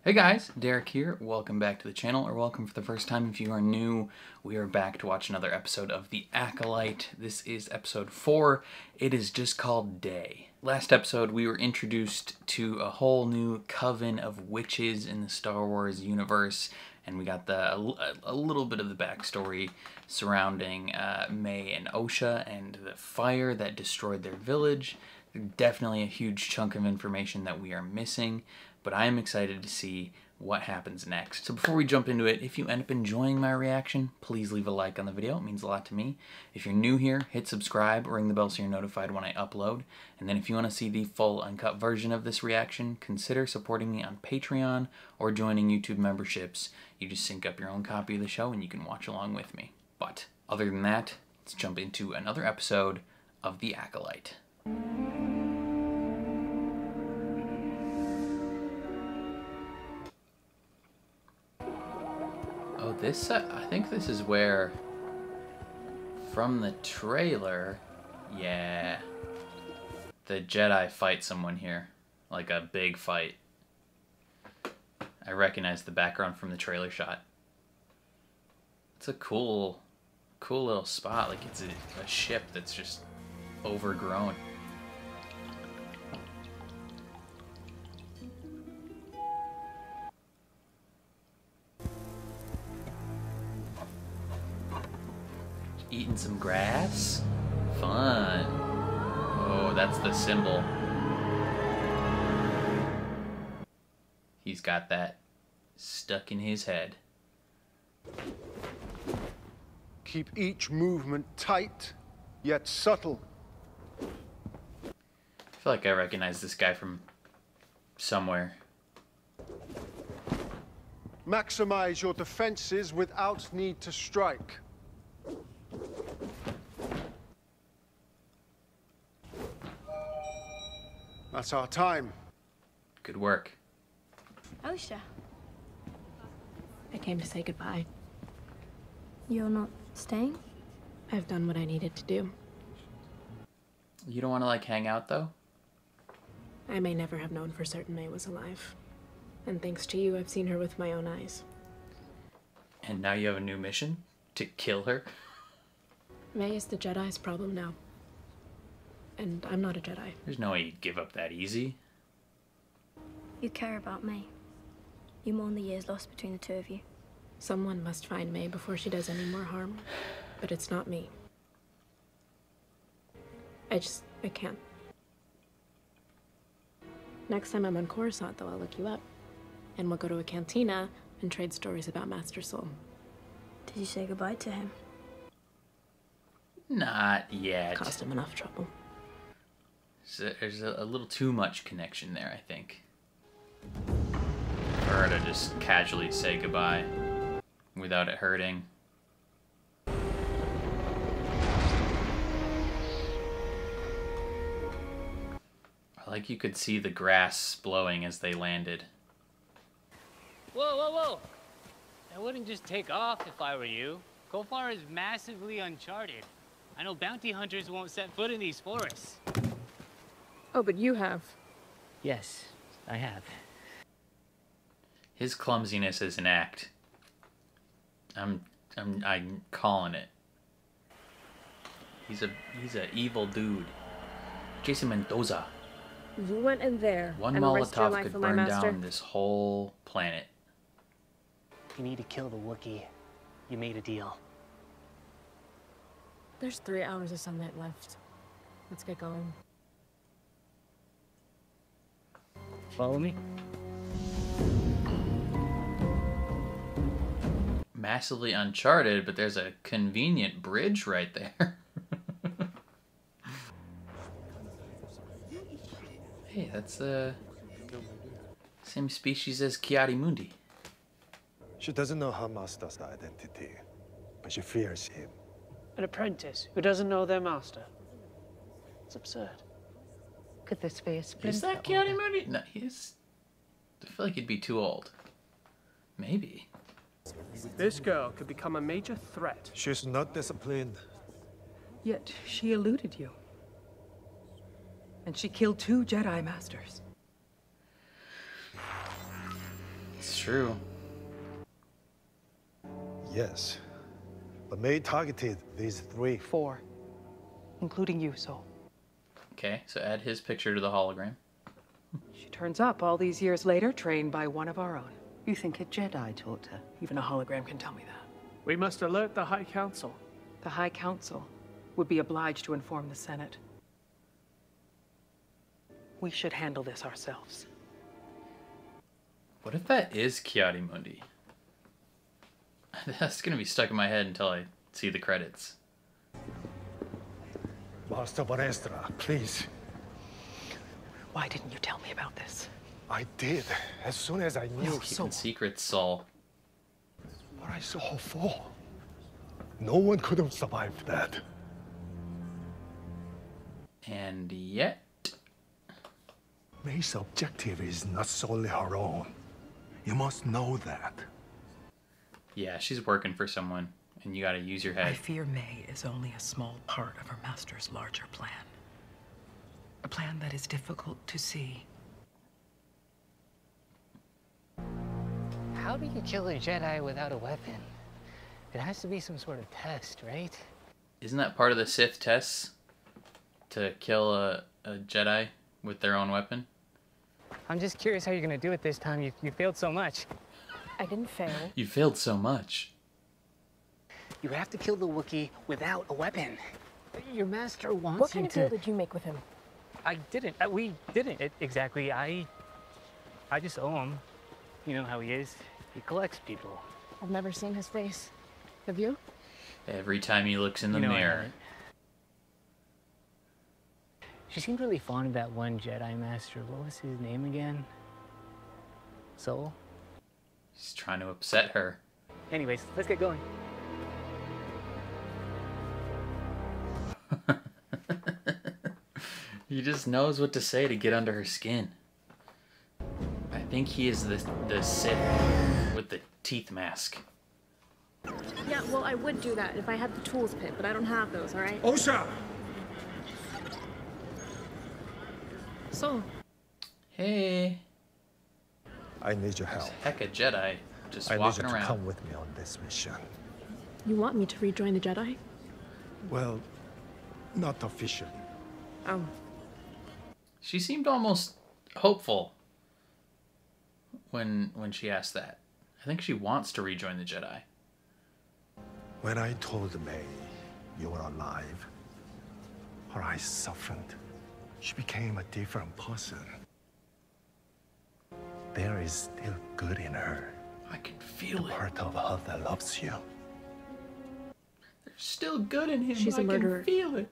Hey guys, Derek here. Welcome back to the channel, or welcome for the first time if you are new. We are back to watch another episode of The Acolyte. This is episode 4. It is just called Day. Last episode we were introduced to a whole new coven of witches in the Star Wars universe, and we got a little bit of the backstory surrounding May and Osha and the fire that destroyed their village. Definitely a huge chunk of information that we are missing, but I am excited to see what happens next. So before we jump into it, if you end up enjoying my reaction, please leave a like on the video. It means a lot to me. If you're new here, hit subscribe, ring the bell so you're notified when I upload. And then if you want to see the full uncut version of this reaction, consider supporting me on Patreon or joining YouTube memberships. You just sync up your own copy of the show and you can watch along with me. But other than that, let's jump into another episode of The Acolyte. Oh, this, I think this is where, from the trailer, yeah, the Jedi fight someone here, like a big fight. I recognize the background from the trailer shot. It's a cool little spot, like it's a ship that's just overgrown. Eating some grass? Fun. Oh, that's the symbol. He's got that stuck in his head. Keep each movement tight, yet subtle. I feel like I recognize this guy from somewhere. Maximize your defenses without need to strike. That's our time. Good work. Osha, I came to say goodbye. you're not staying? I've done what I needed to do. You don't want to, like, hang out, though? I may never have known for certain May was alive. And thanks to you, I've seen her with my own eyes. And now you have a new mission? To kill her? May is the Jedi's problem now. And I'm not a Jedi. There's no way you'd give up that easy. You care about me. You mourn the years lost between the two of you. Someone must find May before she does any more harm. But it's not me. I can't. Next time I'm on Coruscant, though, I'll look you up. And we'll go to a cantina and trade stories about Master Soul. Did you say goodbye to him? Not yet. Cost him enough trouble. There's a little too much connection there, I think. For her to just casually say goodbye without it hurting. Like you could see the grass blowing as they landed. Whoa, whoa, whoa! I wouldn't just take off if I were you. Kofar is massively uncharted. I know bounty hunters won't set foot in these forests. Oh, but you have. Yes, I have. His clumsiness is an act. I'm calling it. He's a evil dude. Jason Mendoza. You went in there. One and risked your Molotov life could for my burn master. down this whole planet. You need to kill the Wookiee. You made a deal. There's 3 hours of sunlight left. Let's get going. Follow me? Massively uncharted, but there's a convenient bridge right there. Hey, that's the same species as Kiari Mundi. She doesn't know her master's identity, but she fears him. An apprentice who doesn't know their master. It's absurd. Could this be a splinter? Is that Kiari Mundi? No, he's... I feel like he'd be too old. Maybe. This girl could become a major threat. She's not disciplined. Yet she eluded you. And she killed 2 Jedi Masters. It's true. Yes. But May targeted these 3. 4. Including you, Sol. Okay, so add his picture to the hologram. She turns up all these years later, trained by one of our own. You think a Jedi taught her? Even a hologram can tell me that. We must alert the High Council. The High Council would be obliged to inform the Senate. We should handle this ourselves. What if that is Kiadi-Mundi? That's gonna be stuck in my head until I see the credits. Master Balestra, please. Why didn't you tell me about this? I did, as soon as I knew. Keeping secrets, Saul. But I saw her fall. No one could have survived that. And yet... May's objective is not solely her own. You must know that. Yeah, she's working for someone, and you gotta use your I head. fear May is only a small part of her master's larger plan. A plan that is difficult to see. How do you kill a Jedi without a weapon? It has to be some sort of test, right? Isn't that part of the Sith tests? To kill a Jedi with their own weapon? I'm just curious how you're gonna do it this time. You failed so much. I didn't fail. You failed so much. You have to kill the Wookiee without a weapon. Your master wants What kind you of deal to... did you make with him? I didn't. We didn't exactly. I just owe him. You know how he is. He collects people. I've never seen his face. Have you? Every time he looks in the You know I mirror. haven't. She seemed really fond of that one Jedi Master. What was his name again? Soul? He's trying to upset her. Anyways, let's get going. He just knows what to say to get under her skin. I think he is the Sith with the teeth mask. Yeah, well, I would do that if I had the tools pit, but I don't have those, all right? Osha! So, Hey, I need your help. heck a Jedi just I need you walking to around. come with me on this mission. you want me to rejoin the Jedi? Well, not officially. Oh. She seemed almost hopeful when she asked that. I think she wants to rejoin the Jedi. When I told May you were alive, her eyes softened. She became a different person. There is still good in her. I can feel The it. part of her that loves you. There's still good in him. She's a murderer. I can feel it.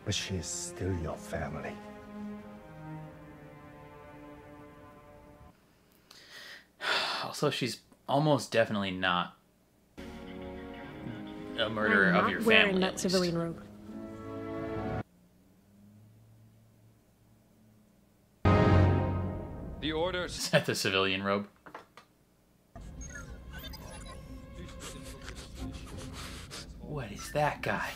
But she is still your family. Also, she's almost definitely not a murderer I'm of not your wearing family. that at least. civilian robe. The orders. Is that the civilian robe? What is that guy?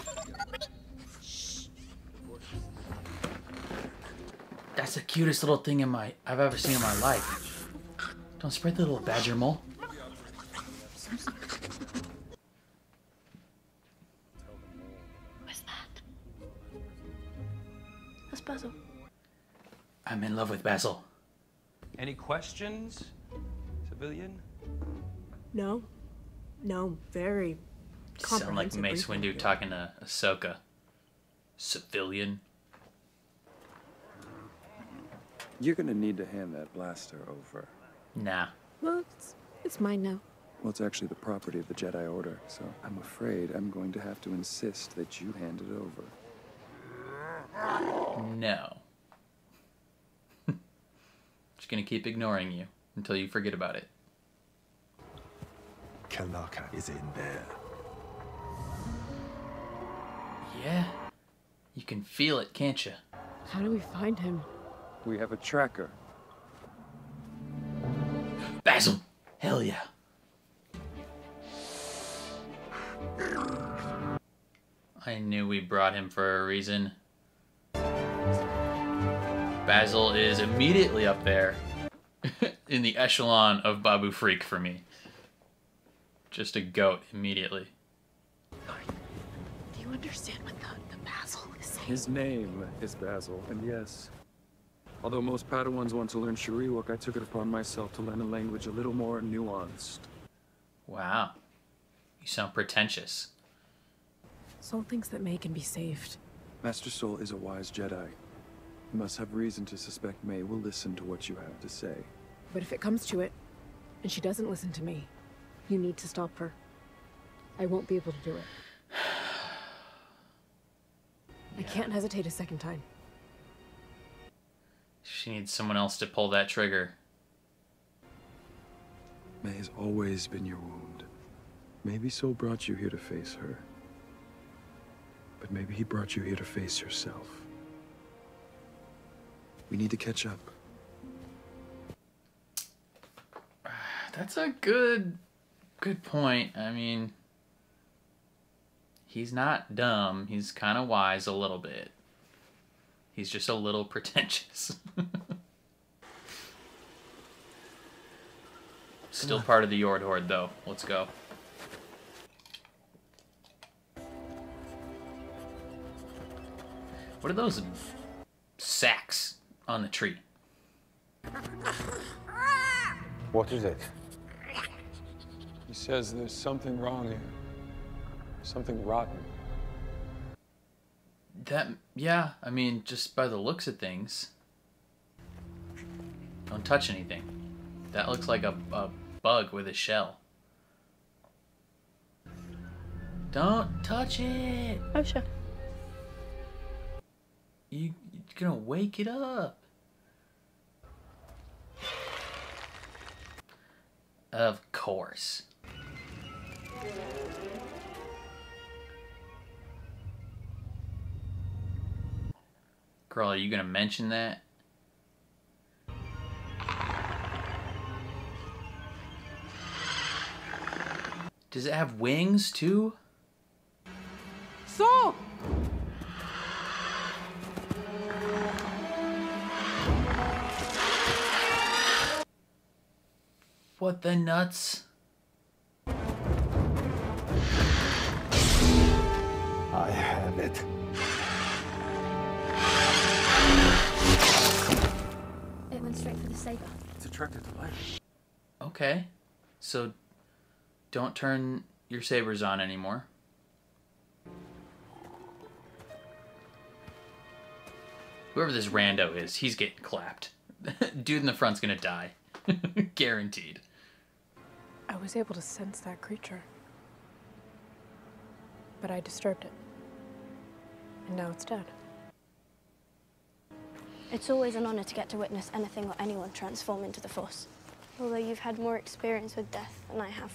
That's the cutest little thing I've ever seen in my life. Don't spread the little badger mole. What's that? That's Basil. I'm in love with Basil. Any questions, civilian? No. No, very Sound like comprehensive Mace briefing. Windu talking to Ahsoka. Civilian. You're gonna need to hand that blaster over. Nah. Well, it's mine now. Well, it's actually the property of the Jedi Order, so I'm afraid I'm going to have to insist that you hand it over. No. Just gonna keep ignoring you until you forget about it. Kalaka is in there. Yeah. You can feel it, can't you? How do we find him? We have a tracker. Basil! Hell yeah. I knew we brought him for a reason. Basil is immediately up there in the echelon of Babu Freak for me. Just a goat immediately. Do you understand what the Basil is saying? His name is Basil, and yes, although most Padawans want to learn Shariwak, I took it upon myself to learn a language a little more nuanced. Wow. You sound pretentious. Soul thinks that May can be saved. Master Soul is a wise Jedi. You must have reason to suspect May will listen to what you have to say. But if it comes to it, and she doesn't listen to me, you need to stop her. I won't be able to do it. I can't hesitate a second time. She needs someone else to pull that trigger. May has always been your wound. Maybe Soul brought you here to face her. But maybe he brought you here to face yourself. We need to catch up. That's a good point. I mean, he's not dumb. He's kind of wise a little bit. He's just a little pretentious. Still part of the Yord Horde, though. Let's go. What are those sacks on the tree? What is it? He says there's something wrong here. Something rotten. Yeah, I mean, just by the looks of things. Don't touch anything. That looks like a bug with a shell. Don't touch it! Oh, sure. You're gonna wake it up. Of course. Girl, are you gonna mention that? Does it have wings too? So! What the nuts? I have it. It went straight for the saber. It's attracted to life. Okay. So don't turn your sabers on anymore. Whoever this rando is, he's getting clapped. Dude in the front's gonna die. Guaranteed. I was able to sense that creature. But I disturbed it. And now it's dead. It's always an honor to get to witness anything or anyone transform into the Force. Although you've had more experience with death than I have.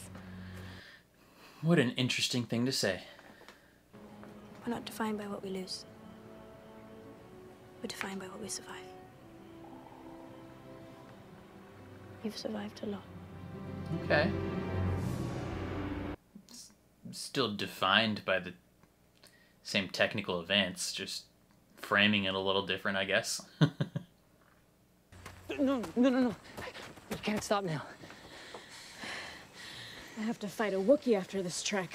What an interesting thing to say. We're not defined by what we lose. We're defined by what we survive. You've survived a lot. Okay. Still defined by the same technical events, just framing it a little different, I guess. No. You can't stop now. I have to fight a Wookiee after this trek.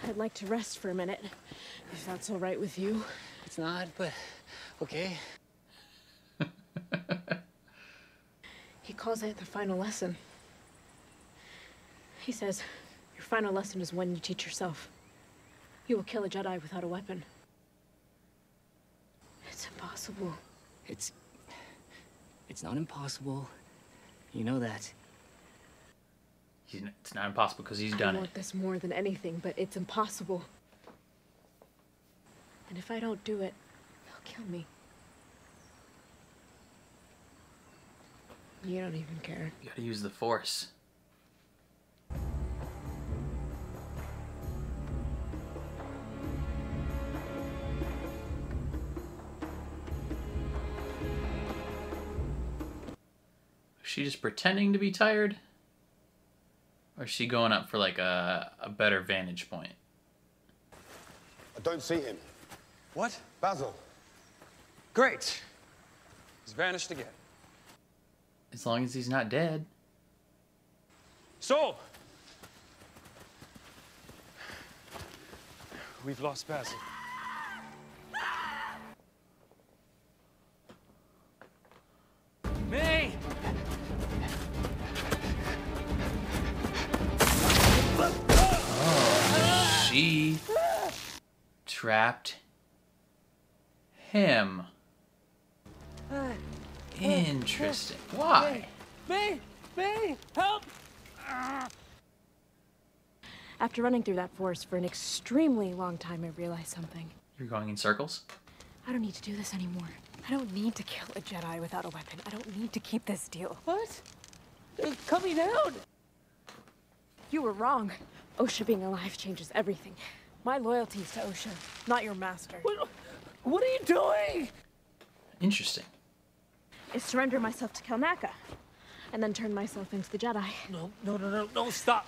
I'd like to rest for a minute, if that's all right with you. It's not, but okay. He calls it the final lesson. He says, your final lesson is one you teach yourself. You will kill a Jedi without a weapon. It's impossible. It's not impossible. You know that. It's not impossible because he's I done it. want this more than anything, but it's impossible. And if I don't do it, they'll kill me. You don't even care. You gotta use the Force. Is she just pretending to be tired? Or is she going up for like a better vantage point? I don't see him. What? Basil. Great. He's vanished again. As long as he's not dead. So, we've lost Basil. May! Oh, she trapped him. Interesting. Why? May! Help! After running through that forest for an extremely long time, I realized something. You're going in circles? I don't need to do this anymore. I don't need to kill a Jedi without a weapon. I don't need to keep this deal. What? Cut me down! You were wrong. Osha being alive changes everything. My loyalty is to Osha, not your master. What are you doing? Interesting. I surrender myself to Kelnaka, and then turn myself into the Jedi. No, stop.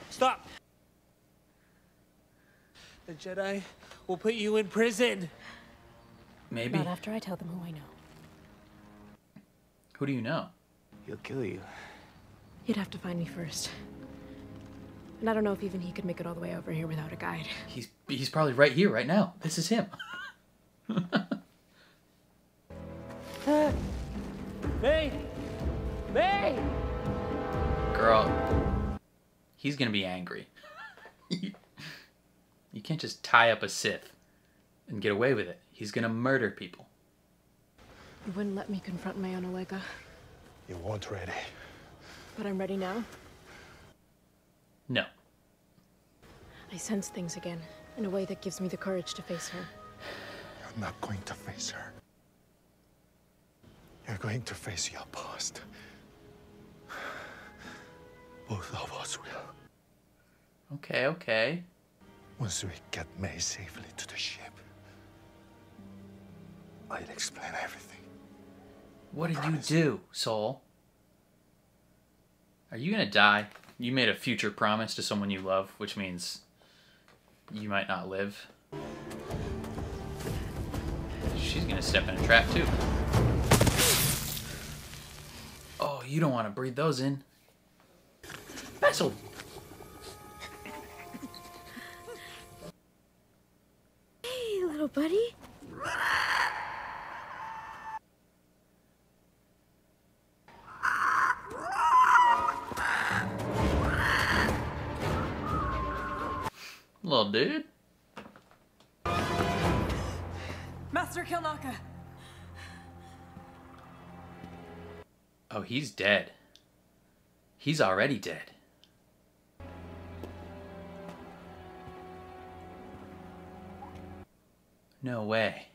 The Jedi will put you in prison. Maybe. Not after I tell them who I know. Who do you know? He'll kill you. You'd have to find me first. And I don't know if even he could make it all the way over here without a guide. He's probably right here, right now. This is him. May! Girl, he's gonna be angry. You can't just tie up a Sith and get away with it. He's gonna murder people. You wouldn't let me confront my own Olega. You weren't ready. But I'm ready now. No. I sense things again, in a way that gives me the courage to face her. You're not going to face her. You're going to face your past. Both of us will. Okay. Once we get May safely to the ship, I'll explain everything. What did you do, Soul? Are you gonna die? You made a future promise to someone you love, which means you might not live. She's gonna step in a trap too. Oh, you don't want to breathe those in. Basil! Hey, little buddy. Little dude. Master Kelnaka! Oh, he's dead. He's already dead. No way.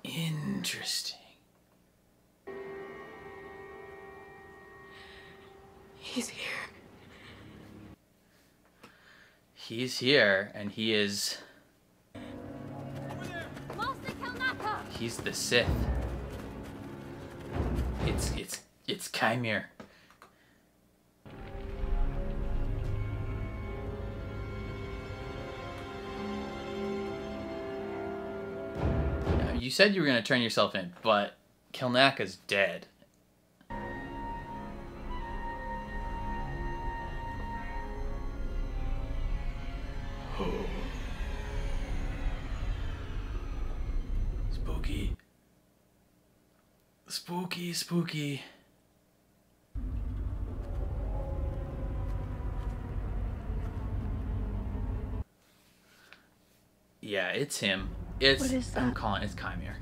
Interesting. He's here. He's here, and he is... He's the Sith. It's Chimere. Now, you said you were gonna turn yourself in, but Kelnaka's dead. Spooky. Spooky, spooky. Yeah, it's him. It's, What is that? I'm calling it's Chimere.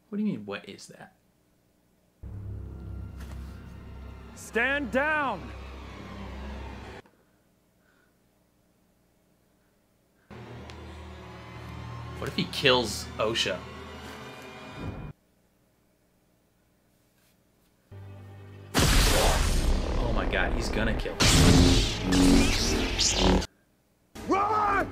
What do you mean, what is that? Stand down! What if he kills Osha? Oh my god, he's gonna kill him. Run!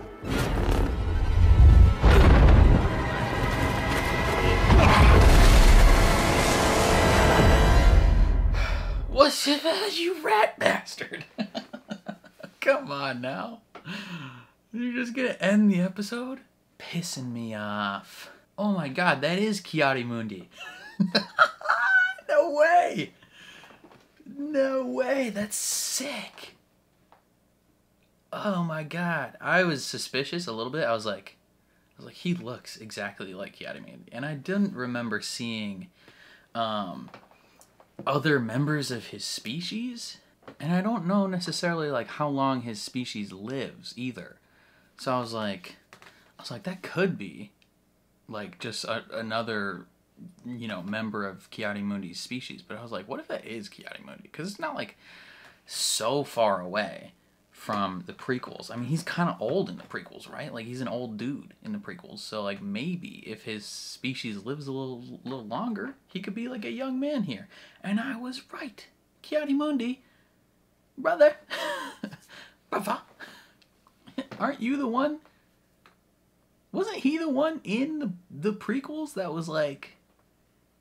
What's it, you rat bastard? Come on now. You're just gonna end the episode? Pissing me off. Oh my god, that is Ki-Adi-Mundi. No way! No way, that's sick. Oh my god. I was suspicious a little bit. I was like, he looks exactly like Ki-Adi-Mundi. And I didn't remember seeing other members of his species. And I don't know necessarily like how long his species lives either. So I was like, that could be like just another, you know, member of Ki-Adi-Mundi's species. But I was like, what if that is Ki-Adi-Mundi? Because it's not like so far away from the prequels. I mean, he's kind of old in the prequels, right? Like, he's an old dude in the prequels. So, like, maybe if his species lives a little longer, he could be, like, a young man here. And I was right. Ki-Adi-Mundi, brother, brother, aren't you the one? Wasn't he the one in the prequels that was like,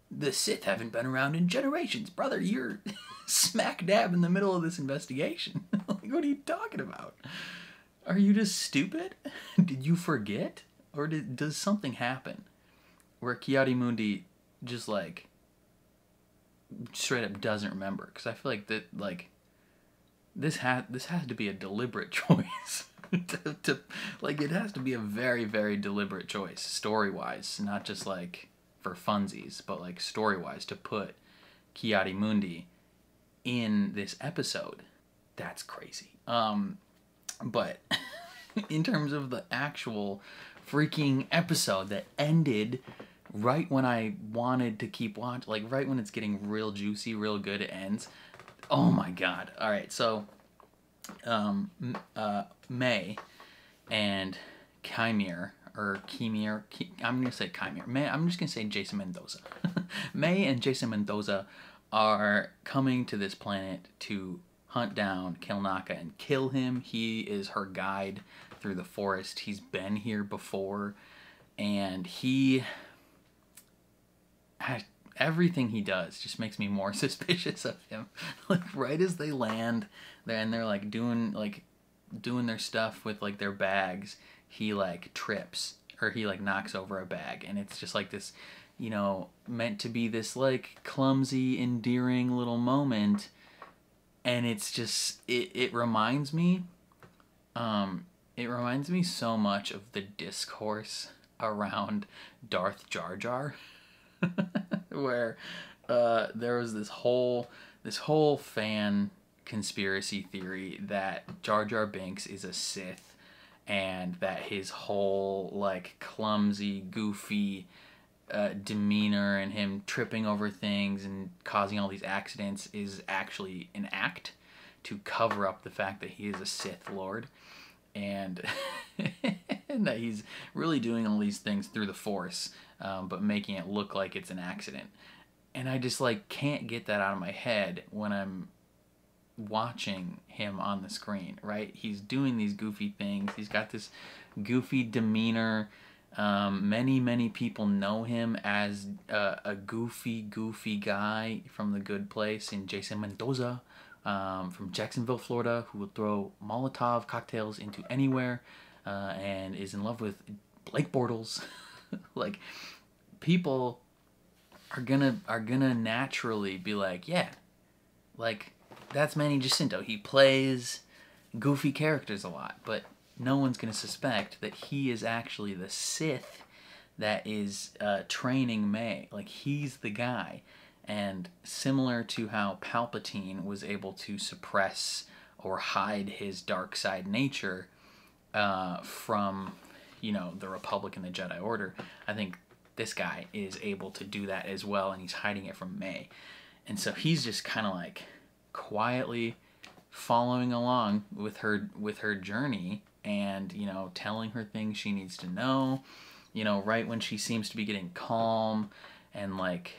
the Sith haven't been around in generations, brother, you're smack dab in the middle of this investigation. Like, what are you talking about? Are you just stupid? Did you forget? Or does something happen where Ki-Adi-Mundi just, like, straight up doesn't remember? Because I feel like that, like, this has to be a deliberate choice. Like, it has to be a very, very deliberate choice, story-wise, not just, like, for funsies, but, like, story-wise, to put Ki-Adi-Mundi in this episode. That's crazy. But in terms of the actual freaking episode that ended right when I wanted to keep watching, like right when it's getting real juicy, real good, it ends. Oh my god. All right, so May and Chimere, I'm going to say Chimere. I'm just going to say Jason Mendoza. May and Jason Mendoza are coming to this planet to hunt down Kilnaka and kill him. He is her guide through the forest. He's been here before, and everything he does just makes me more suspicious of him. Like, right as they land, they're like doing their stuff with like their bags, he like trips, or he like knocks over a bag, and it's just like this, you know, meant to be this like clumsy, endearing little moment, and it's just it reminds me so much of the discourse around Darth Jar Jar, where there was this whole fan conspiracy theory that Jar Jar Binks is a Sith, and that his whole like clumsy, goofy demeanor and him tripping over things and causing all these accidents is actually an act to cover up the fact that he is a Sith Lord, and and that he's really doing all these things through the Force, but making it look like it's an accident. And I just like can't get that out of my head when I'm watching him on the screen, right? He's doing these goofy things. He's got this goofy demeanor. Many people know him as a goofy guy from The Good Place in Jason Mendoza, from Jacksonville, Florida, who will throw Molotov cocktails into anywhere, and is in love with Blake Bortles. Like, people are gonna naturally be like, yeah, like, that's Manny Jacinto. He plays goofy characters a lot, but no one's going to suspect that he is actually the Sith that is training May. Like, he's the guy. And similar to how Palpatine was able to suppress or hide his dark side nature from, you know, the Republic and the Jedi Order, I think this guy is able to do that as well, and he's hiding it from May. And so he's just kind of like quietly following along with her journey, and, you know, telling her things she needs to know, you know, right when she seems to be getting calm and like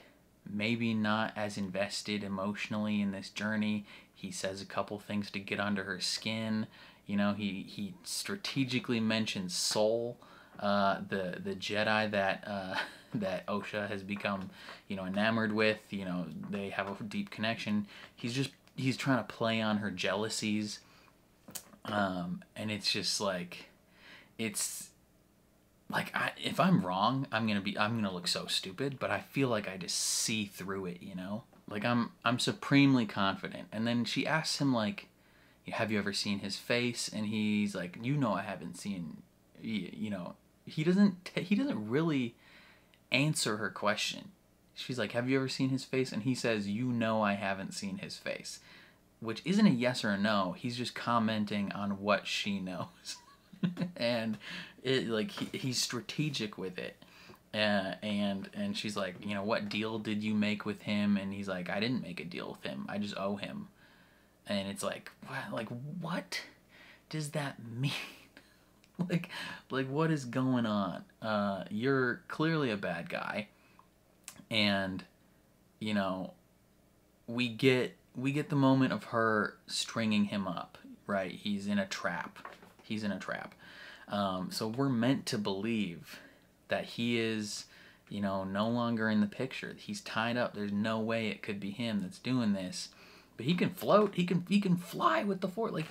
maybe not as invested emotionally in this journey, he says a couple things to get under her skin. You know, he strategically mentions Soul, the Jedi that Osha has become, you know, enamored with. You know, they have a deep connection. He's trying to play on her jealousies, and it's just like, it's like, if I'm wrong, I'm gonna look so stupid, but I feel like I just see through it, you know? Like, I'm supremely confident. And then she asks him, like, have you ever seen his face? And he's like, you know, I haven't seen, you know, he doesn't really answer her question. She's like, have you ever seen his face? And he says, you know, I haven't seen his face, which isn't a yes or a no. He's just commenting on what she knows. And it, like, he's strategic with it. And she's like, you know, what deal did you make with him? And he's like, I didn't make a deal with him. I just owe him. And it's like, what does that mean? like what is going on? You're clearly a bad guy. And, you know, we get the moment of her stringing him up, right? He's in a trap. So we're meant to believe that he is, you know, no longer in the picture. He's tied up. There's no way it could be him that's doing this. But he can float. He can fly with the Force. Like,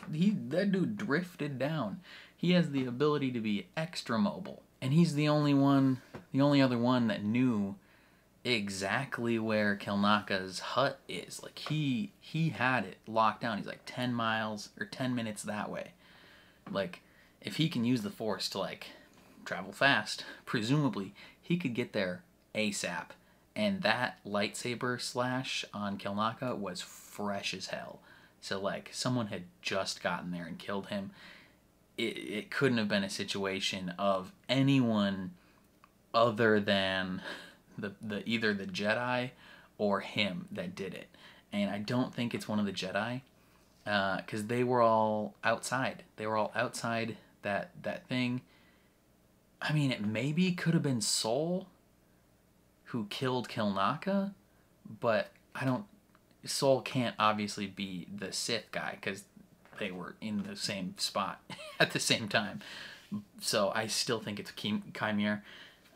that dude drifted down. He has the ability to be extra mobile. And he's the only other one that knew exactly where Kilnaka's hut is. Like, he had it locked down. He's like 10 miles or 10 minutes that way. Like, if he can use the Force to, like, travel fast, presumably he could get there ASAP. And that lightsaber slash on Kilnaka was fresh as hell. So, like, someone had just gotten there and killed him. It couldn't have been a situation of anyone other than either the Jedi or him that did it. And I don't think it's one of the Jedi, because they were all outside. They were all outside that thing. I mean, it maybe could have been Sol who killed Kilnaka, but Sol can't obviously be the Sith guy, because they were in the same spot at the same time. So I still think it's Chimere,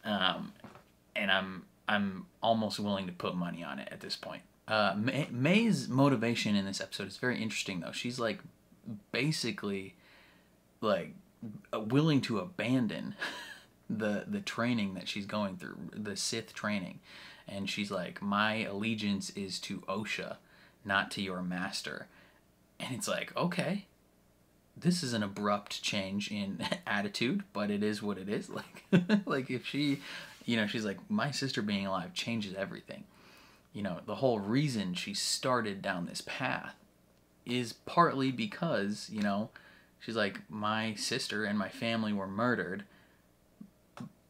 and I'm almost willing to put money on it at this point. May's motivation in this episode is very interesting, though. She's, like, basically, like, willing to abandon the training that she's going through, the Sith training. And she's like, my allegiance is to Osha, not to your master. And it's like, okay, this is an abrupt change in attitude, but it is what it is. Like, like, if she, you know, she's like, my sister being alive changes everything. You know, the whole reason she started down this path is partly because, you know, she's like, my sister and my family were murdered,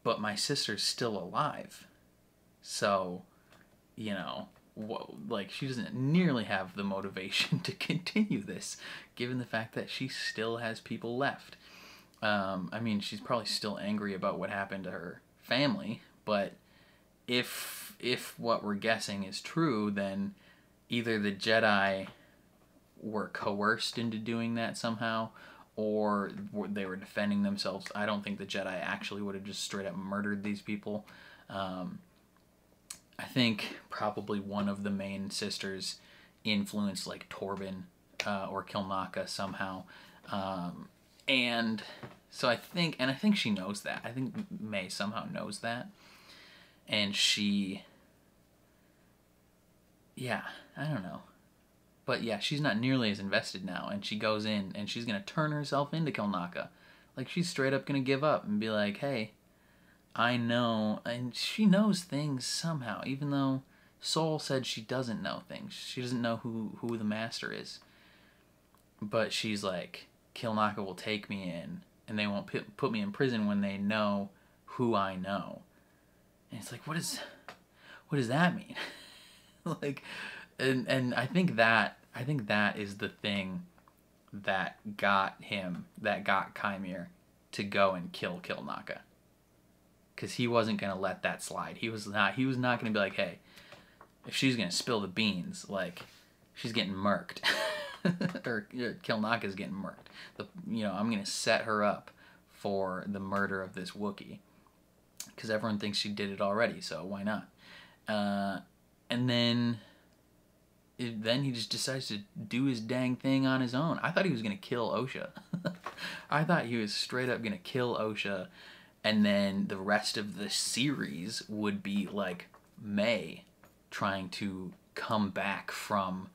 but my sister's still alive. So, you know, like, she doesn't nearly have the motivation to continue this, given the fact that she still has people left. I mean, she's probably still angry about what happened to her family, but if what we're guessing is true, then either the Jedi were coerced into doing that somehow, or they were defending themselves. I don't think the Jedi actually would have just straight up murdered these people. I think probably one of the main sisters influenced, like, Torben or Kilnaka somehow. And so I think she knows that. I think May somehow knows that. And she, yeah, I don't know. But yeah, she's not nearly as invested now. And she goes in and she's going to turn herself into Kilnaka. Like, she's straight up going to give up and be like, hey, I know. And she knows things somehow, even though Sol said she doesn't know things. She doesn't know who the master is. But she's like, Kilnaka will take me in, and they won't put me in prison when they know who I know. And it's like, what does that mean? Like, and I think that is the thing that got Chimere to go and kill Kilnaka. Because he wasn't going to let that slide. He was not going to be like, hey, if she's going to spill the beans, like, she's getting murked. Or Kilnaka's getting murked. I'm going to set her up for the murder of this Wookiee. Because everyone thinks she did it already, so why not? And then then he just decides to do his dang thing on his own. I thought he was going to kill Osha. I thought he was straight up going to kill Osha, and then the rest of the series would be like May trying to come back from,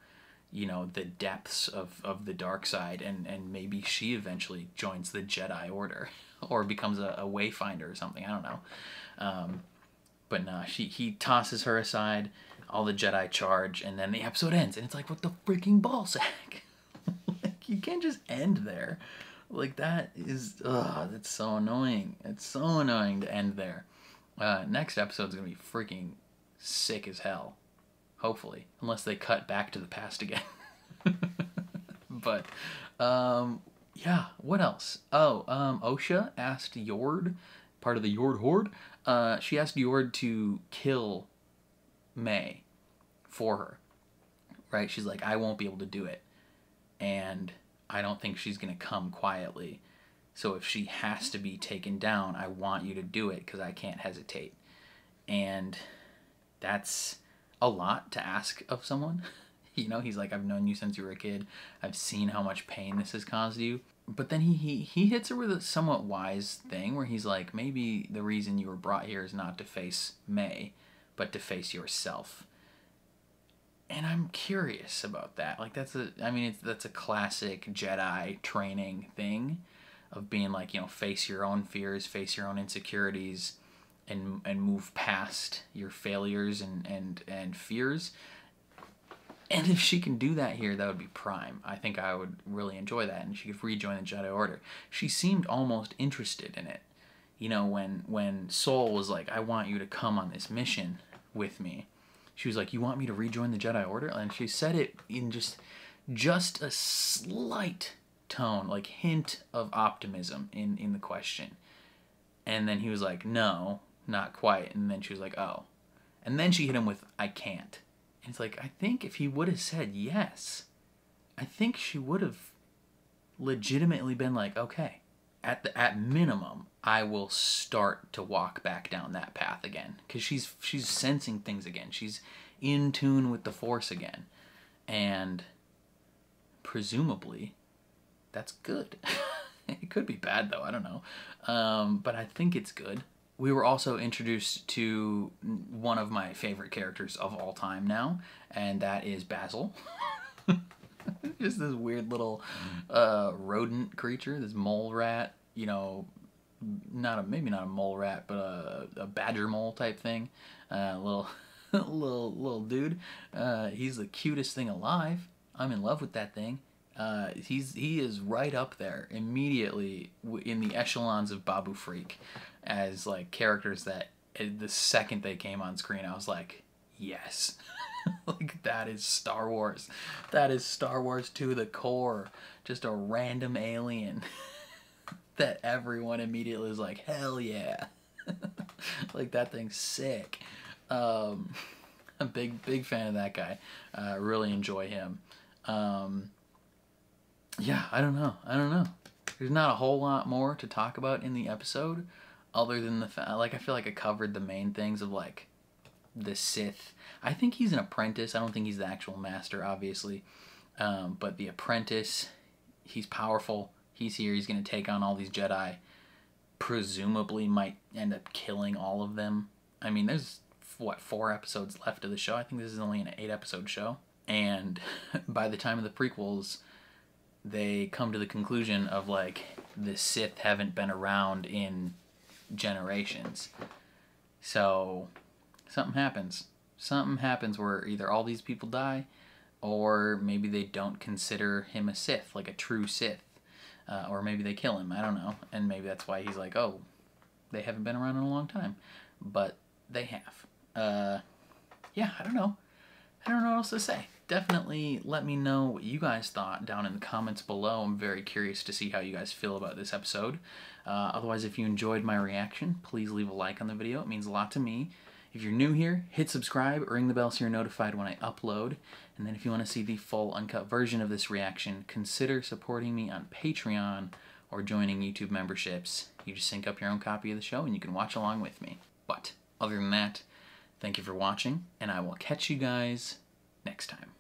you know, the depths of the dark side, and maybe she eventually joins the Jedi Order or becomes a wayfinder or something. I don't know. But no, he tosses her aside, all the Jedi charge, and then the episode ends, and it's like, what the freaking ballsack? Like, you can't just end there. Like, that is, that's so annoying. It's so annoying to end there. Next episode's gonna be freaking sick as hell. Hopefully. Unless they cut back to the past again. But, yeah, what else? Oh, Osha asked Yord, part of the Yord Horde, she asked Yord to kill May for her. Right? She's like, I won't be able to do it. And I don't think she's going to come quietly. So if she has to be taken down, I want you to do it because I can't hesitate. And that's a lot to ask of someone. You know, he's like, I've known you since you were a kid. I've seen how much pain this has caused you. But then he hits her with a somewhat wise thing where he's like, maybe the reason you were brought here is not to face May, but to face yourself. And I'm curious about that. Like, that's a classic Jedi training thing of being like, you know, face your own fears, face your own insecurities, and move past your failures and fears. And if she can do that here, that would be prime. I think I would really enjoy that, and she could rejoin the Jedi Order. She seemed almost interested in it. You know, when Sol was like, I want you to come on this mission with me. She was like, you want me to rejoin the Jedi Order? And she said it in just a slight tone, like hint of optimism in the question. And then he was like, no, not quite. And then she was like, oh. And then she hit him with, I can't. And it's like, I think if he would have said yes, I think she would have legitimately been like, okay, at minimum, I will start to walk back down that path again. Because she's sensing things again. She's in tune with the Force again. And presumably, that's good. It could be bad, though. I don't know. But I think it's good. We were also introduced to one of my favorite characters of all time now, and that is Basil. Just this weird little rodent creature, this mole rat, you know, maybe not a mole rat, but a badger mole type thing. Little dude. He's the cutest thing alive. I'm in love with that thing. He is right up there immediately in the echelons of Babu Freak as like characters that the second they came on screen I was like, yes. Like, that is Star Wars. That is Star Wars to the core. Just a random alien that everyone immediately is like, hell yeah. Like, that thing's sick. A big fan of that guy. Really enjoy him. Yeah, I don't know. There's not a whole lot more to talk about in the episode, other than the fact, like, I feel like I covered the main things of, like, the Sith. I think he's an apprentice. I don't think he's the actual master, obviously. But the apprentice, he's powerful. He's here. He's going to take on all these Jedi. Presumably might end up killing all of them. I mean, there's, 4 episodes left of the show? I think this is only an 8-episode show. And by the time of the prequels, they come to the conclusion of, like, the Sith haven't been around in generations. So something happens. Something happens where either all these people die, or maybe they don't consider him a Sith, like a true Sith. Or maybe they kill him, I don't know. And maybe that's why he's like, oh, they haven't been around in a long time. But they have. Yeah, I don't know. I don't know what else to say. Definitely let me know what you guys thought down in the comments below. I'm very curious to see how you guys feel about this episode. Otherwise, if you enjoyed my reaction, please leave a like on the video. It means a lot to me. If you're new here, hit subscribe, ring the bell so you're notified when I upload. And then if you want to see the full uncut version of this reaction, consider supporting me on Patreon or joining YouTube memberships. You just sync up your own copy of the show and you can watch along with me. But other than that, thank you for watching, and I will catch you guys next time.